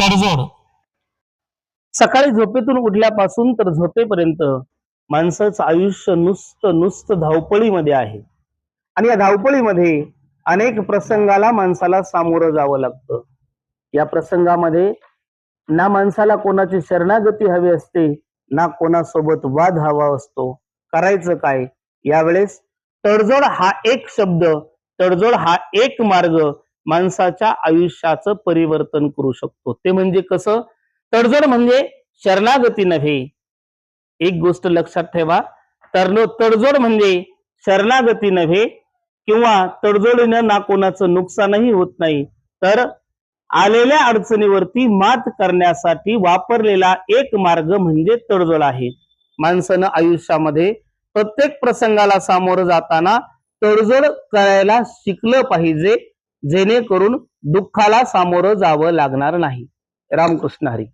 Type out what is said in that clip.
तडजोड. सकाळी झोपेतून उठल्यापासून तर झोपेपर्यंत माणसाचं आयुष्य नुसतं धावपळीमध्ये आहे. आणि या धावपळीमध्ये अनेक प्रसंगाला माणसाला सामोरं जावं लागतं. या प्रसंगामध्ये ना माणसाला कोणाची शरणागती हवी असते, ना कोणासोबत वाद हवा असतो. करायचं काय? यावेळेस तडजोड हा एक शब्द, तडजोड हा एक मार्ग माणसाच्या आयुष्याचं परिवर्तन करू शकतो. ते म्हणजे कसं? तडजोड म्हणजे शरणागती नव्हे. एक गोष्ट लक्षात ठेवा, तडजोड म्हणजे शरणागती नव्हे, किंवा तडजोडीनं ना कोणाचं नुकसानही होत नाही, तर आलेल्या अडचणीवरती मात करण्यासाठी वापरलेला एक मार्ग म्हणजे तडजोड आहे. माणसानं आयुष्यामध्ये प्रत्येक प्रसंगाला सामोरं जाताना तडजोड करायला शिकलं पाहिजे, जेणेकरून दुःखाला सामोरं जावं लागणार नाही. रामकृष्ण हरी.